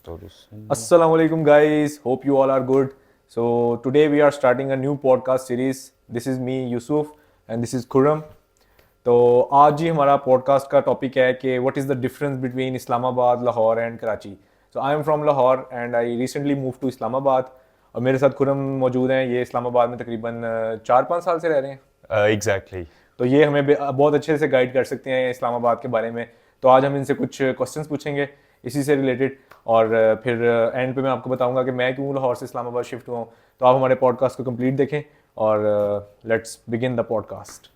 Assalamu alaikum guys, hope you all are good. So today we are starting a new podcast series. This is me Yusuf and this is Khurram. तो आज ही हमारा podcast का topic है कि what is the difference between Islamabad, Lahore and Karachi. So I am from Lahore and I recently move to Islamabad. और मेरे साथ खुरम मौजूद हैं. ये इस्लामाबाद में तकरीबन 4-5 साल से रह रहे हैं. एग्जैक्टली तो ये हमें बहुत अच्छे से गाइड कर सकते हैं इस्लामाबाद के बारे में. तो आज हम इनसे कुछ क्वेश्चंस पूछेंगे इसी से रिलेटेड, और फिर एंड पे मैं आपको बताऊंगा कि मैं क्यों लाहौर से इस्लामाबाद शिफ्ट हुआ हूँ. तो आप हमारे पॉडकास्ट को कंप्लीट देखें और let's begin the podcast.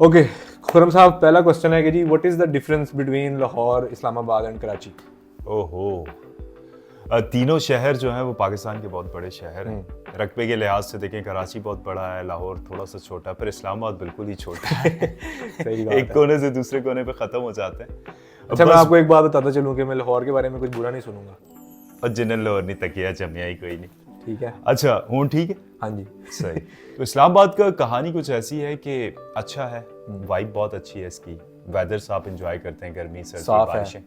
Okay Khurram साहब, पहला क्वेश्चन है कि जी what is the difference between Lahore, Islamabad and Karachi. ओहो, तीनों शहर जो हैं वो पाकिस्तान के बहुत बड़े शहर हैं. रकबे के लिहाज से देखें कराची बहुत बड़ा है, लाहौर थोड़ा सा छोटा है, पर इस्लामाबाद बिल्कुल ही छोटा है. सही बात एक कोने से दूसरे कोने पे ख़त्म हो जाते हैं. अच्छा, मैं आपको एक बात बताता चलूँ कि मैं लाहौर के बारे में कुछ बुरा नहीं सुनूंगा. और जिन्हें लाहौर नहीं तकिया जमिया ही कोई नहीं. ठीक है. अच्छा हूँ, ठीक है. हाँ जी. सही. तो इस्लामाबाद का कहानी कुछ ऐसी है कि अच्छा है, वाइब बहुत अच्छी है इसकी, वेदर्स आप इंजॉय करते हैं, गर्मी सर्दी बारिशें.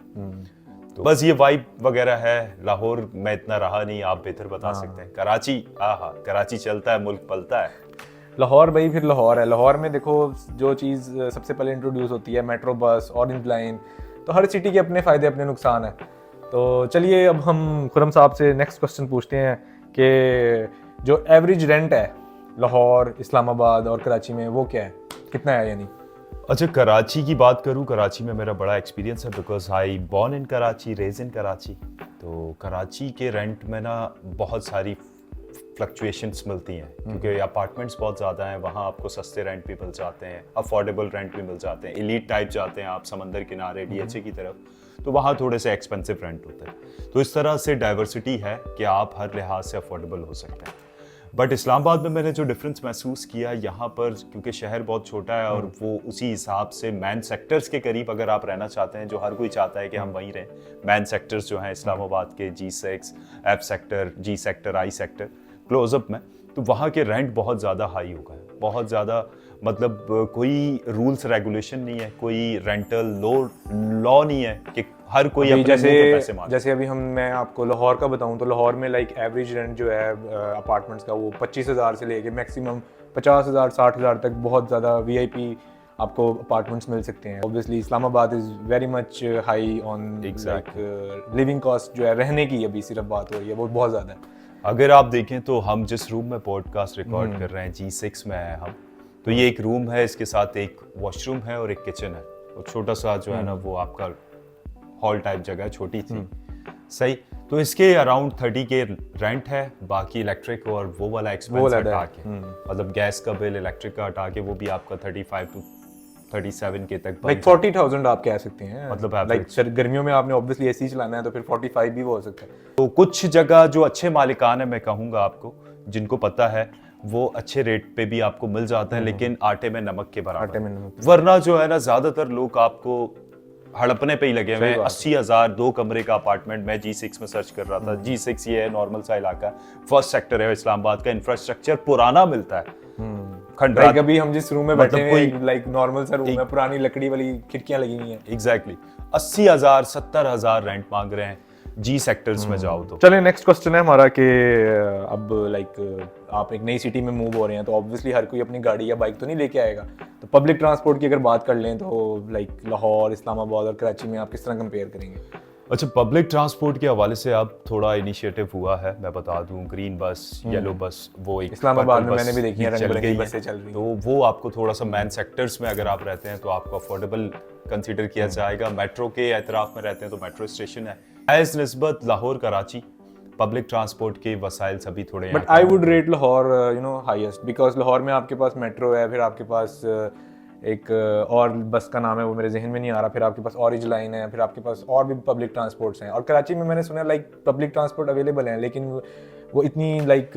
तो बस ये वाइब वगैरह है. लाहौर में इतना रहा नहीं, आप बेहतर बता सकते हैं. कराची, आहा, कराची चलता है, मुल्क पलता है. लाहौर भाई फिर लाहौर है. लाहौर में देखो जो चीज़ सबसे पहले इंट्रोड्यूस होती है, मेट्रो बस, ऑरेंज लाइन. तो हर सिटी के अपने फ़ायदे अपने नुकसान है. तो चलिए अब हम खुरम साहब से नेक्स्ट क्वेश्चन पूछते हैं कि जो एवरेज रेंट है लाहौर, इस्लामाबाद और कराची में वो क्या है, कितना है यानी. अच्छा, कराची की बात करूँ, कराची में मेरा बड़ा एक्सपीरियंस है because I born in Karachi, raised in Karachi. तो कराची के रेंट में ना बहुत सारी फ्लक्चुएशंस मिलती हैं क्योंकि अपार्टमेंट्स बहुत ज़्यादा हैं. वहाँ आपको सस्ते रेंट भी मिल जाते हैं, अफोर्डेबल रेंट भी मिल जाते हैं. एलीट टाइप जाते हैं आप समंदर किनारे डीएचए की तरफ, तो वहाँ थोड़े से एक्सपेंसिव रेंट होते हैं. तो इस तरह से डाइवर्सिटी है कि आप हर लिहाज से अफोर्डेबल हो सकते हैं. बट इस्लामाबाद में मैंने जो डिफरेंस महसूस किया यहाँ पर, क्योंकि शहर बहुत छोटा है और वो उसी हिसाब से मैन सेक्टर्स के करीब अगर आप रहना चाहते हैं, जो हर कोई चाहता है कि हम वहीं रहें. मैन सेक्टर्स जो हैं इस्लामाबाद के, G6, F sector, G sector, I sector, close up में, तो वहाँ के रेंट बहुत ज़्यादा हाई हो गए. बहुत ज़्यादा, मतलब कोई रूल्स रेगुलेशन नहीं है, कोई रेंटल लॉ नहीं है कि हर कोई अपने मुंह पे पैसे मांगे. जैसे अभी मैं आपको लाहौर का बताऊं तो लाहौर में लाइक एवरेज रेंट जो है अपार्टमेंट्स का वो 25,000 से लेके मैक्सिमम 50,000 60,000 तक बहुत ज़्यादा VIP आपको अपार्टमेंट्स मिल सकते हैं. Obviously Islamabad is very much high on living cost जो है रहने की, अभी सिर्फ बात हो रही है, वो बहुत ज़्यादा है. अगर आप देखें तो हम जिस रूम में पॉडकास्ट रिकॉर्ड कर रहे हैं, G6 में है हम, तो ये एक रूम है, इसके साथ एक वॉशरूम है और एक किचन है. और छोटा सा जो है ना वो आपका हॉल टाइप जगह, छोटी थी. सही. तो इसके अराउंड 30 के रेंट है. बाकी इलेक्ट्रिक और वो वाला एक्सपेंस हटा के, मतलब गैस का बिल, इलेक्ट्रिक का हटा के, वो भी आपका 35 to 37 के तक, लाइक 40,000 आप कह सकते हैं. मतलब लाइक गर्मियों में आपने ऑब्वियसली एसी चलाना है तो फिर 45 भी वो हो सकता है. तो कुछ जगह जो अच्छे मालिकान है, मैं कहूँगा आपको, जिनको पता है, वो अच्छे रेट पे भी आपको मिल जाता है, लेकिन आटे में नमक के बराबर. आटे में नमक. वरना जो है ना ज्यादातर लोग आपको हड़पने पे ही लगे हुए हैं. 80,000 2 कमरे का अपार्टमेंट. मैं G6 में सर्च कर रहा था. G6 ये है नॉर्मल सा इलाका, फर्स्ट सेक्टर है इस्लामाबाद का. इंफ्रास्ट्रक्चर पुराना मिलता है. खंडरात अभी हम जिस रूम में बैठे हैं लाइक नॉर्मल सा रूम है, पुरानी लकड़ी वाली खिड़कियां लगी हुई हैं. एग्जैक्टली 80,000 70,000 रेंट मांग रहे हैं G सेक्टर्स में जाओ तो. चलिए नेक्स्ट क्वेश्चन है हमारा कि अब लाइक आप एक नई सिटी में मूव हो रहे हैं तो ऑब्वियसली हर कोई अपनी गाड़ी या बाइक तो नहीं लेके आएगा. तो पब्लिक ट्रांसपोर्ट की अगर बात कर लें तो लाइक लाहौर, इस्लामाबाद और कराची में आप किस तरह कंपेयर करेंगे. अच्छा, पब्लिक ट्रांसपोर्ट के हवाले से अब थोड़ा इनिशिएटिव हुआ है, मैं बता दूं. ग्रीन बस, येलो बस, वो एक इस्लामाबाद में मैंने भी देखी है, रंग बिरंगी बसें चल रही हैं. तो वो आपको थोड़ा सा मैन सेक्टर्स में अगर आप रहते हैं तो आपको अफोर्डेबल कंसीडर किया जाएगा. मेट्रो के एतराफ में रहते हैं तो मेट्रो स्टेशन है. एज निस्बत लाहौर, कराची पब्लिक ट्रांसपोर्ट के वसाइल सभी थोड़े, but I would rate Lahore highest, because Lahore में आपके पास मेट्रो है, फिर आपके पास एक और बस का नाम है वो मेरे जहन में नहीं आ रहा, फिर आपके पास ऑरेंज लाइन है, फिर आपके पास और भी पब्लिक ट्रांसपोर्ट्स हैं. और कराची में मैंने सुना लाइक पब्लिक ट्रांसपोर्ट अवेलेबल हैं लेकिन वो इतनी लाइक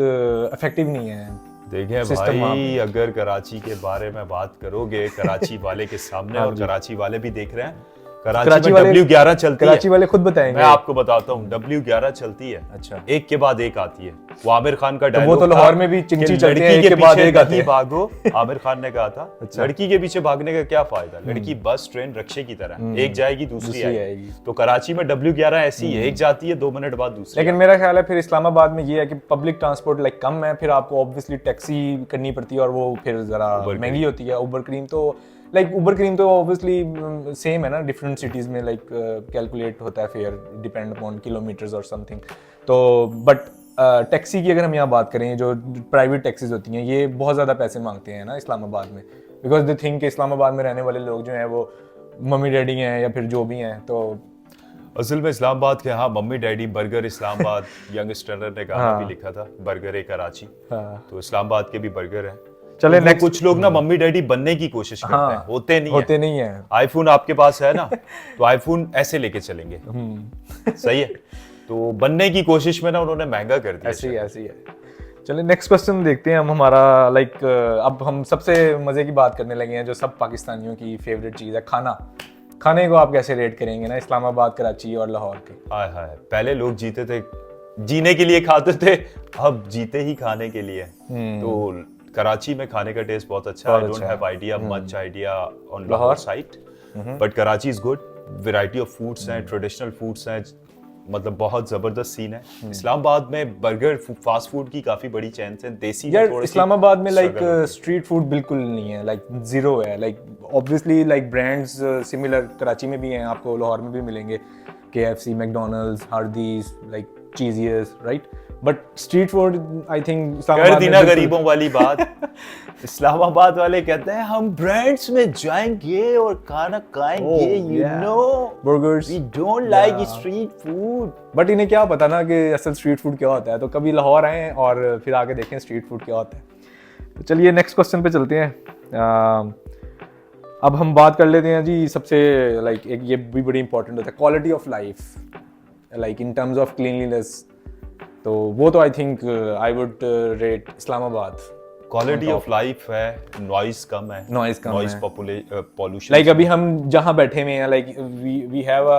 इफेक्टिव नहीं है. देखिए भाई, अगर कराची के बारे में बात करोगे, कराची वाले के सामने और कराची वाले भी देख रहे हैं, कराची में W11 चलती है। कराची वाले खुद बताएंगे। मैं आपको बताता हूँ, W11 चलती है। अच्छा। एक के बाद एक आती है। वो आमिर खान का तो वो डायलॉग तो लाहौर में भी चिंची चलती है, एक के बाद एक आते हैं। भागो, आमिर खान ने कहा था। अच्छा। लड़की के पीछे भागने का क्या फायदा, लड़की बस ट्रेन रिक्शे की तरह, एक जाएगी दूसरी आएगी। तो कराची में W11 ऐसी है, एक जाती है 2 मिनट बाद दूसरी। लेकिन मेरा ख्याल है फिर इस्लामाबाद में ये है कि पब्लिक ट्रांसपोर्ट लाइक कम है, फिर आपको ऑब्वियसली टैक्सी करनी पड़ती है और वो फिर जरा महंगी होती है। उबर क्रीम तो ऑब्वियसली सेम है ना, डिफरेंट सिटीज में लाइक कैलकुलेट होता है फेयर डिपेंड अपॉन किलोमीटर्स और समथिंग। तो बट टैक्सी की अगर हम यहाँ बात करें, जो प्राइवेट टैक्सीज होती हैं ये बहुत ज़्यादा पैसे मांगते हैं ना इस्लामाबाद में, बिकॉज दे थिंक इस्लामाबाद में रहने वाले लोग जो हैं वो मम्मी डैडी हैं या फिर जो भी हैं। तो असल में इस्लामाबाद के, हाँ, mummy daddy burger Islamabad young standard ने गाना भी लिखा था, बर्गर है कराची। तो इस्लामाबाद के भी बर्गर है। चले तो नेक्स्ट। कुछ लोग ना मम्मी डैडी बनने की कोशिश करते हैं, होते नहीं है। आईफोन आपके पास है ना, तो आईफोन ऐसे लेके चलेंगे, सही है। तो बनने की कोशिश में ना उन्होंने महंगा कर दिया। ऐसे ही है। चलिए नेक्स्ट क्वेश्चन देखते हैं हम हमारा। लाइक अब हम सबसे मजे की बात करने लगे हैं, जो सब पाकिस्तानियों की फेवरेट चीज है, खाने को आप कैसे रेट करेंगे ना इस्लामाबाद, कराची और लाहौर के? हाय हाय, पहले लोग जीते थे, जीने के लिए खाते थे, अब जीते ही खाने के लिए। तो कराची में खाने का टेस्ट बहुत अच्छा है। आई don't have idea, much idea on Lahore side, but Karachi is good. Variety of foods हैं, ट्रेडिशनल फूड्स हैं, मतलब बहुत जबरदस्त सीन है। इस्लामाबाद में बर्गर फास्ट फूड की काफी बड़ी चेन्स हैं। देसी यार इस्लामाबाद में लाइक स्ट्रीट फूड बिल्कुल नहीं है, लाइक जीरो है। Like obviously like brands similar Karachi में भी हैं, आपको लाहौर में भी मिलेंगे, KFC, McDonald's, Hardy's, like Cheesious, right? But street food I think कर दी ना गरीबों वाली बात। इस्लामाबाद वाले कहते हैं हम ब्रांड्स में जाएंगे और खाना खाएंगे, you know, burgers, we don't like street food. But इन्हें क्या पता ना कि असल स्ट्रीट फूड क्या होता है। तो कभी लाहौर आए और फिर आके देखें स्ट्रीट फूड क्या होता है। तो चलिए नेक्स्ट क्वेश्चन पे चलते हैं। अब हम बात कर लेते हैं जी सबसे लाइक एक ये भी बड़ी इंपॉर्टेंट होता है, quality of life, like in terms of cleanliness. तो वो तो I think I would rate Islamabad. Quality of life है, नॉइज कम है, नॉइज पॉल्यूशन। लाइक अभी हम जहाँ बैठे हुए हैं, like we have a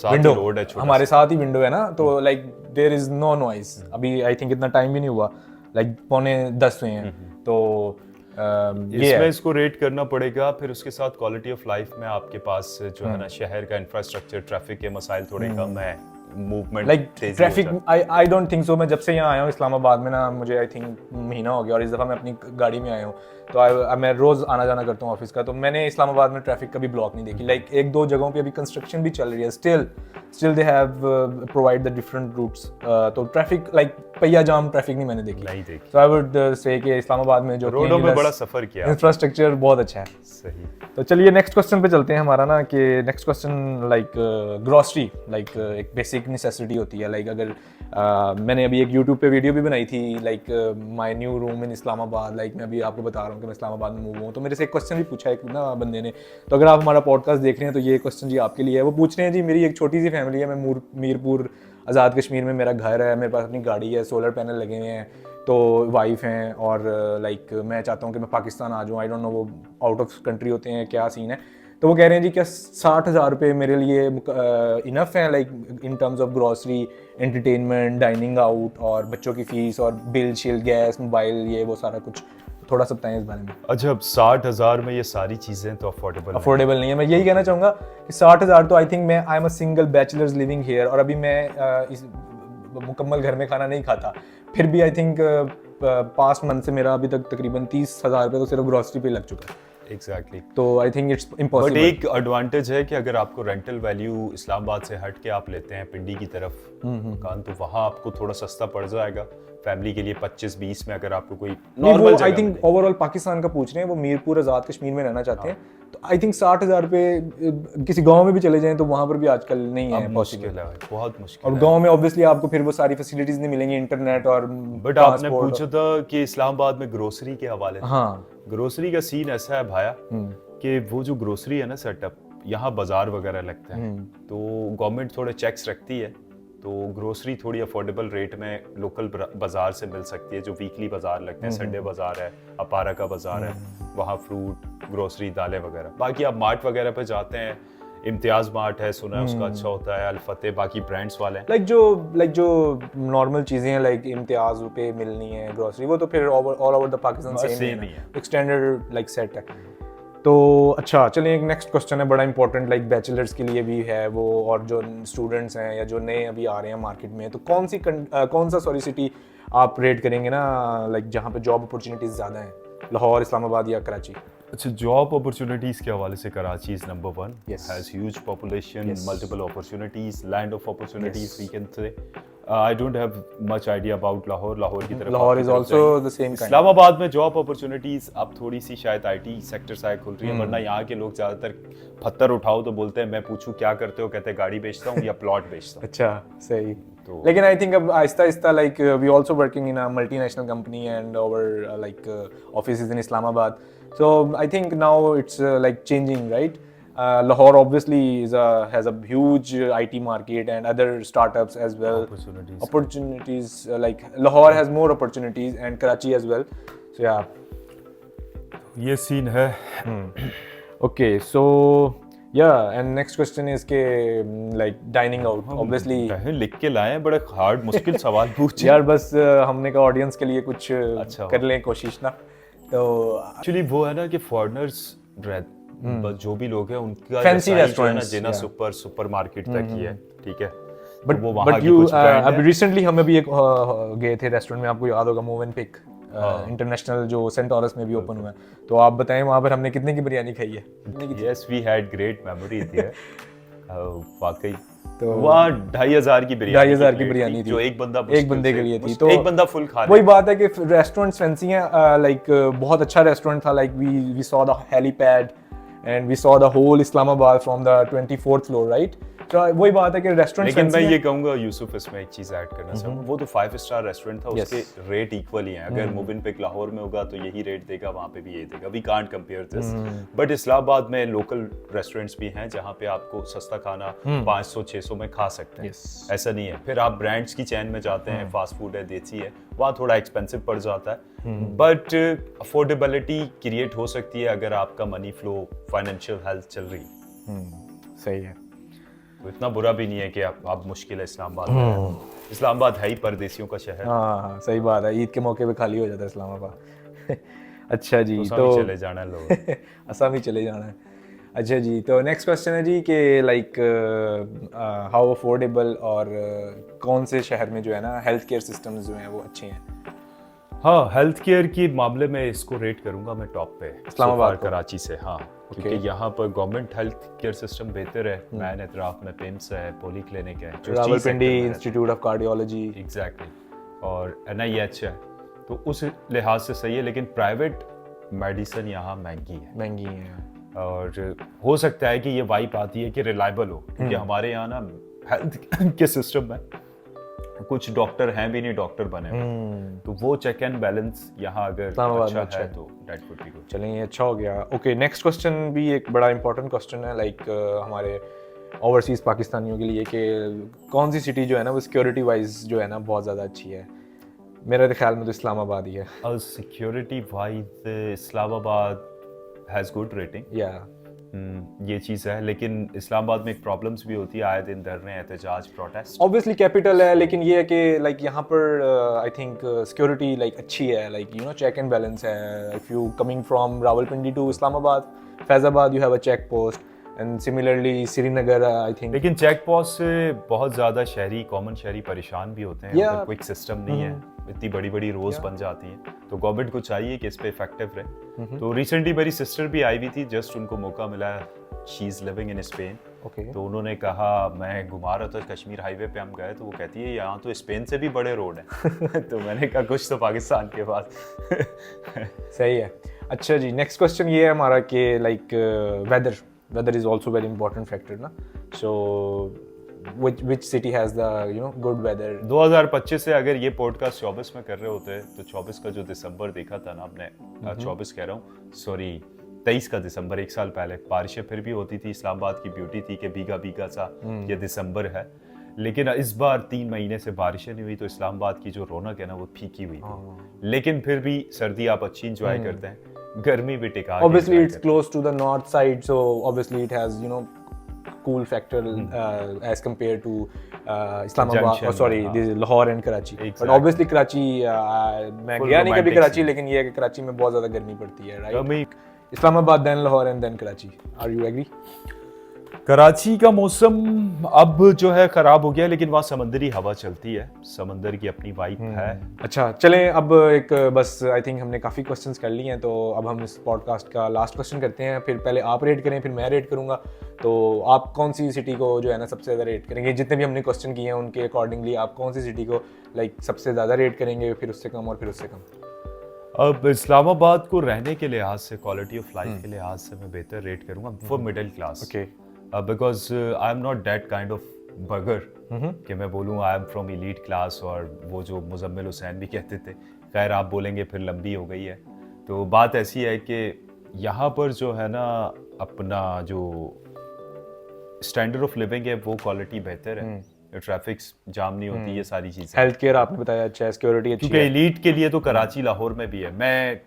window, road है, हमारे साथ ही विंडो है ना, तो like there is no noise. अभी आई थिंक इतना टाइम भी नहीं हुआ, लाइक 9:45 हुए हैं। तो इसमें इसको रेट करना पड़ेगा। फिर उसके साथ क्वालिटी ऑफ लाइफ में आपके पास जो है ना, शहर का इंफ्रास्ट्रक्चर, ट्रैफिक के मसाइल थोड़े कम है, movement like traffic I don't think so. मैं जब से यहाँ आया हूँ इस्लामाबाद में ना, मुझे आई थिंक महीना हो गया, और इस दफ़ा मैं अपनी गाड़ी में आया हूँ, तो मैं रोज़ आना जाना करता हूँ ऑफिस का। तो मैंने इस्लामाबाद में ट्रैफिक कभी ब्लॉक नहीं देखी। लाइक 1-2 जगहों पे अभी कंस्ट्रक्शन भी चल रही है, still they have provide the different routes. तो ट्रैफिक लाइक पहिया जाम ट्रैफिक नहीं मैंने देखी। सो आई वुड से कि इस्लामाबाद में जो रोडों में बड़ा सफर किया, इंफ्रास्ट्रक्चर बहुत अच्छा है। सही। तो चलिए नेक्स्ट क्वेश्चन पे चलते हैं हमारा ना, कि next question like grocery, like एक बेसिक नेसेसिटी होती है। लाइक अगर मैंने अभी एक यूट्यूब पे वीडियो भी बनाई थी, like my new room in Islamabad. Like मैं अभी आपको बता रहा हूँ कि मैं इस्लामाबाद में मूव हूँ, तो मेरे से एक क्वेश्चन भी पूछा एक ना बंदे ने। तो अगर आप हमारा पॉडकास्ट देख रहे हैं तो ये क्वेश्चन जी आपके लिए है। वो पूछ रहे हैं जी, मेरी एक छोटी सी फैमिली है, मैं मीरपुर आज़ाद कश्मीर में मेरा घर है, मेरे पास अपनी गाड़ी है, सोलर पैनल लगे हुए हैं, तो वाइफ हैं, और लाइक मैं चाहता हूँ कि मैं पाकिस्तान आ जाऊँ। आई डोंट नो वो आउट ऑफ कंट्री होते हैं, क्या सीन है। तो वो कह रहे हैं जी क्या 60,000 रुपये मेरे लिए इनफ है, like in terms of grocery, entertainment, dining out और बच्चों की फीस और बिल शिल, गैस, मोबाइल, ये वो सारा कुछ। थोड़ा सा बताएं इस बारे में। अच्छा, अब 60,000 में ये सारी चीजें तो अफोर्डेबल नहीं है। मैं यही कहना चाहूँगा कि 60,000 तो आई थिंक, मैं I am a single bachelors living here, और अभी मैं इस मुकम्मल घर में खाना नहीं खाता, फिर भी आई थिंक पास्ट मंथ से मेरा अभी तक तकरीबन 30,000 रुपये तो सिर्फ ग्रॉसरी पे लग चुका है। एग्जैक्टली। तो I think it's impossible. But एक एडवांटेज है कि अगर आपको रेंटल वैल्यू इस्लामाबाद से हट के आप लेते हैं पिंडी की तरफ मकान, तो वहाँ आपको थोड़ा सस्ता पड़ जाएगा फैमिली के लिए। 25-20 में अगर आपको कोई नॉर्मल जगह, आई थिंक ओवरऑल पाकिस्तान का पूछ रहे हैं, वो मीरपुर आज़ाद कश्मीर में रहना चाहते हैं, तो आई थिंक 60,000 रुपये किसी गांव में भी चले जाएं तो वहाँ पर भी आजकल नहीं है, मुश्किल है, बहुत मुश्किल। और गांव में ऑब्वियसली आपको फिर वो सारी फैसिलिटीज नहीं मिलेंगी, इंटरनेट और। बट आपने पूछा था कि इस्लामाबाद में ग्रोसरी के हवाले से। हाँ, ग्रोसरी का सीन ऐसा है भाया कि वो जो ग्रोसरी है ना सेटअप, यहाँ बाजार वगैरह लगता है, तो गवर्नमेंट थोड़े चेक्स रखती है, तो ग्रोसरी थोड़ी अफोर्डेबल रेट में लोकल बाजार से मिल सकती है, जो वीकली बाजार लगते हैं, संडे बाजार है, अपारा का बाजार है, वहाँ फ्रूट, ग्रोसरी, दालें वगैरह। बाकी आप मार्ट वगैरह पे जाते हैं, इम्तियाज मार्ट है, सुना है उसका अच्छा होता है, अल-फतेह, बाकी ब्रांड्स वाले हैं। लाइक जो नॉर्मल चीजें हैं, लाइक इम्तियाज पे मिलनी है ग्रोसरी, वो तो फिर all over the Pakistan same ही है, एक स्टैंडर्ड लाइक सेट है। तो अच्छा, चलिए एक नेक्स्ट क्वेश्चन है बड़ा इंपॉर्टेंट, लाइक बैचलर्स के लिए भी है वो, और जो स्टूडेंट्स हैं या जो नए अभी आ रहे हैं मार्केट में, तो कौन सा सिटी आप रेट करेंगे ना, लाइक जहाँ पे जॉब अपॉर्चुनिटीज ज़्यादा हैं, लाहौर, इस्लामाबाद या कराची? अच्छा, जॉब अपॉर्चुनिटीज के हवाले से Karachi is number 1, Yes. Has huge population, Yes. Multiple opportunities, land of opportunities Yes. We can say. I don't have much idea about Lahore की तरफ। Lahore is also the same kind. Islamabad में जॉब अपॉर्चुनिटीज अब थोड़ी सी शायद IT sector से खुल रही है, वरना यहाँ के लोग ज्यादातर पत्थर उठाओ तो बोलते हैं मैं पूछूं क्या करते हो, कहते हैं गाड़ी बेचता हूँ या प्लॉट बेचता हूँ। अच्छा, सही। तो लेकिन आई थिंक अब आहिस्ता आहिस्ता like we also working in a multinational company and our like offices in Islamabad, so I think now it's like changing, right? Lahore obviously has a huge IT market and other startups as well. Opportunities like Lahore has more opportunities and Karachi as well. So yeah. ये scene है। Okay, so yeah, and next question is के like dining out. Obviously लिख के लाए हैं, बड़े hard मुश्किल सवाल पूछे यार, बस हमने कहा ऑडियंस के लिए कुछ अच्छा कर लें कोशिश ना। तो एक्चुअली वो है ना कि फॉरेनर्स जो भी लोग हैं उनका फैंसी रेस्टोरेंट रेस्टोरेंट्स जिना सुपरमार्केट तक ही है, ठीक है। बट वो वहाँ की यू कुछ brand अभी है। रिसेंटली हम अभी एक गए थे रेस्टोरेंट में, आपको याद होगा, मूव एंड पिक इंटरनेशनल जो सेंटोरस में भी ओपन हुआ है, तो आप बताएं वहाँ पर हमने कितने की बिरयानी खाई है? Yes, we had great memory there. वाकई तो वहाँ 2,500 की बिरयानी 2,500 की बिरयानी थी, जो एक बंदे के लिए थी, तो एक बंदा फुल खा वही बात है कि रेस्टोरेंट्स फैंसी हैं, लाइक बहुत अच्छा रेस्टोरेंट था, like we saw the helipad and we saw the whole Islamabad from the 24th floor, right? तो वही बात है कि रेस्टोरेंट, लेकिन मैं ये कहूंगा यूसुफ, इसमें एक चीज ऐड करना चाहूंगा, वो तो 5 स्टार रेस्टोरेंट था, उसके रेट इक्वल ही हैं। अगर मुबिन पिक लाहौर में होगा तो यही रेट देगा, वहाँ पे भी यही देगा, we can't compare this. But Islamabad में लोकल रेस्टोरेंट्स भी हैं जहाँ पे आपको सस्ता खाना 500-600 में खा सकते हैं, ऐसा नहीं है। फिर आप ब्रांड्स की चैन में जाते हैं, फास्ट फूड है, देसी है, वहाँ थोड़ा एक्सपेंसिव पड़ जाता है, बट अफोर्डेबिलिटी क्रिएट हो सकती है अगर आपका मनी फ्लो, फाइनेंशियल हेल्थ चल रही है। सही है। तो इतना बुरा भी नहीं है कि आप मुश्किल है इस्लामाबाद में। इस्लामाबाद है ही परदेसियों का शहर। हाँ, सही बात है, ईद के मौके पे खाली हो जाता है इस्लामाबाद। अच्छा जी, तो चले जाना है लोग। असम ही चले जाना है। अच्छा जी, तो नेक्स्ट क्वेश्चन है जी कि लाइक हाउ अफोर्डेबल और कौन से शहर में जो है ना हेल्थ केयर सिस्टम्स जो हैं वो अच्छे हैं? हाँ, हेल्थ केयर के मामले में इसको रेट करूंगा मैं टॉप पे, इस्लामाबाद कराची से। हाँ, क्योंकि यहाँ पर गवर्नमेंट हेल्थ केयर सिस्टम बेहतर है। मैन एतराफ में पिम्स है, पोली क्लिनिक है, Rawalpindi institute of cardiology, exactly, और NIH है, तो उस लिहाज से सही है। लेकिन प्राइवेट मेडिसिन यहाँ महंगी है, और हो सकता है कि ये वाइब आती है कि रिलायबल हो, क्योंकि हमारे यहाँ ना हेल्थ के सिस्टम में कुछ डॉक्टर हैं भी नहीं डॉक्टर बने हुए, तो वो चेक एंड बैलेंस यहाँ अगर अच्छा है तो दैट वुड बी गुड। चलें, अच्छा हो गया। ओके, नेक्स्ट क्वेश्चन भी एक बड़ा इंपॉर्टेंट क्वेश्चन है, लाइक हमारे ओवरसीज पाकिस्तानियों के लिए, कि कौन सी सिटी जो है ना वो सिक्योरिटी वाइज जो है ना बहुत ज़्यादा अच्छी है? मेरे ख्याल में तो इस्लामाबाद ही है। Security wise Islamabad has good rating, या ये चीज़ है। लेकिन इस्लामाबाद में एक प्रॉब्लम्स भी होती है, आए दिन धरने, एहतजाज, प्रोटेस्ट। ऑब्वियसली कैपिटल है, लेकिन ये है कि लाइक यहाँ पर आई थिंक सिक्योरिटी लाइक अच्छी है, like you know check and balance है। If you coming from Rawalpindi to Islamabad, Faizabad, you have a check post, and similarly Srinagar I think. लेकिन चेक पोस्ट से बहुत ज़्यादा कॉमन शहरी परेशान भी होते हैं, क्विक सिस्टम नहीं है, इतनी बड़ी बड़ी रोज बन जाती हैं, तो गवर्नमेंट को चाहिए कि इस पे इफेक्टिव रहे। तो रिसेंटली मेरी सिस्टर भी आई हुई थी, जस्ट उनको मौका मिला, she is living in Spain, तो उन्होंने कहा, मैं घुमा रहा था कश्मीर हाईवे पे, हम गए तो वो कहती है यहाँ तो स्पेन से भी बड़े रोड हैं। तो मैंने कहा कुछ तो पाकिस्तान के पास। सही है। अच्छा जी, नेक्स्ट क्वेश्चन ये है हमारा कि like weather is also very important factor ना, so which city has the good weather? 2025 से अगर ये पॉडकास्ट 24 में कर रहे होते तो 24 का जो दिसंबर देखा था ना आपने, 24 कह रहा हूँ, सॉरी 23 का दिसंबर, एक साल पहले, बारिशें फिर भी होती थी, इस्लामाबाद की ब्यूटी थी कि भीगा भीगा सा ये दिसंबर है। लेकिन इस बार 3 महीने से बारिशें नहीं हुई, तो इस्लामाबाद की जो रौनक है ना वो फीकी हुई थी। लेकिन फिर भी सर्दी आप अच्छी इंजॉय करते हैं, गर्मी भी टिका के Obviously, enjoy it's करते हैं। close to the north side, so obviously it has, you know, cool factor as compared to Islamabad. Junction, Oh, sorry, हाँ। this is Lahore and Karachi. But Exactly. obviously Karachi, मैं Full गया नहीं कभी romantic Karachi, scene. लेकिन ये है कि कराची में बहुत ज़्यादा गर्मी पड़ती है, right? कमी Islamabad, then Lahore, and then Karachi. Are you agree? Karachi का मौसम अब जो है खराब हो गया, लेकिन वहाँ समंदरी हवा चलती है, समंदर की अपनी वाइब है। अच्छा, चलें अब एक बस आई थिंक हमने काफ़ी क्वेश्चंस कर लिए हैं, तो अब हम इस पॉडकास्ट का लास्ट क्वेश्चन करते हैं। फिर पहले आप रेट करें, फिर मैं रेट करूंगा। तो आप कौन सी सिटी को जो है ना सबसे ज़्यादा रेट करेंगे? जितने भी हमने क्वेश्चन किए हैं उनके अकॉर्डिंगली आप कौन सी सिटी को लाइक सबसे ज़्यादा रेट करेंगे, फिर उससे कम और फिर उससे कम? अब इस्लामाबाद को रहने के लिहाज से, क्वालिटी ऑफ लाइफ के लिहाज से मैं बेहतर रेट करूंगा for middle class, okay. Because I am not that kind of बगर कि मैं बोलूँ आई एम फ्रॉम एलीट क्लास, और वो जो मुजम्मिल हुसैन भी कहते थे, खैर आप बोलेंगे फिर लंबी हो गई है। तो बात ऐसी है कि यहाँ पर जो है ना अपना जो स्टैंडर्ड ऑफ लिविंग है वो क्वालिटी बेहतर है, ट्रैफिक जाम नहीं होती, ये सारी चीज़ें। हेल्थ केयर आपने बताया अच्छा है, सिक्योरिटी अच्छी क्योंकि है। एलीट के लिए तो कराची लाहौर में भी है। मैं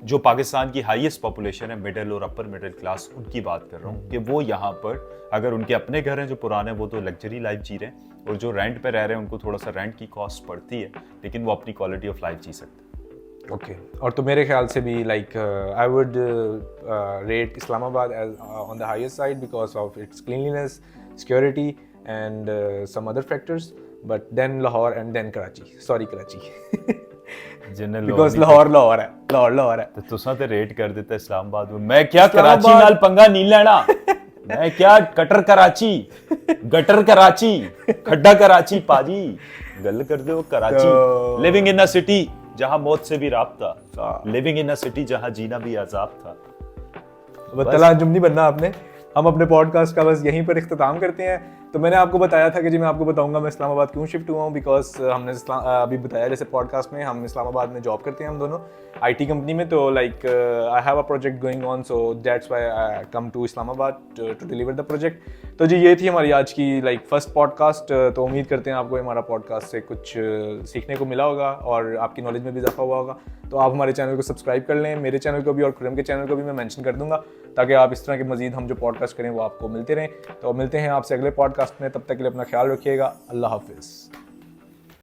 जो पाकिस्तान की हाईएस्ट पॉपुलेशन है मिडिल और अपर मिडिल क्लास, उनकी बात कर रहा हूँ कि वो यहाँ पर अगर उनके अपने घर हैं जो पुराने, वो तो लग्जरी लाइफ जी रहे हैं, और जो रेंट पे रह रहे हैं उनको थोड़ा सा रेंट की कॉस्ट पड़ती है, लेकिन वो अपनी क्वालिटी ऑफ लाइफ जी सकते हैं। ओके। और तो मेरे ख्याल से भी like I would rate Islamabad as on the highest side because of its cleanliness, security and some other factors, but then Lahore and then Karachi. Sorry, Karachi. Because Lahore है। तो तुसा ते रेट कर देता इस्लामाबाद में, मैं क्या कराची नाल पंगा नहीं लेना, मैं क्या कटर कराची, गटर कराची, खड्डा कराची, पाजी गल कर दे वो Karachi. Living in a city जहां मौत से भी राब्ता, लिविंग इन अ सिटी जहां जीना भी अजाब था। बतला जुम नहीं बनना आपने। हम अपने पॉडकास्ट का बस यहीं पर इख्तिताम करते हैं। तो मैंने आपको बताया था कि जी मैं आपको बताऊंगा मैं इस्लामाबाद क्यों शिफ्ट हुआ हूँ, बिकॉज हमने अभी बताया जैसे पॉडकास्ट में हम इस्लामाबाद में जॉब करते हैं हम दोनों आईटी कंपनी में। तो like I have a project going on, so that's why I come to Islamabad to deliver the project. तो जी ये थी हमारी आज की लाइक फर्स्ट पॉडकास्ट। तो उम्मीद करते हैं आपको हमारा पॉडकास्ट से कुछ सीखने को मिला होगा और आपकी नॉलेज में भी इजाफा हुआ होगा। तो आप हमारे चैनल को सब्सक्राइब कर लें, मेरे चैनल को भी और खुरम के चैनल को भी मैं मेंशन कर दूंगा, ताकि आप इस तरह के मजीद हम जो पॉडकास्ट करें वो आपको मिलते रहें। तो मिलते हैं आपसे अगले पॉडकास्ट में, तब तक के लिए अपना ख्याल रखिएगा। अल्लाह हाफिज़।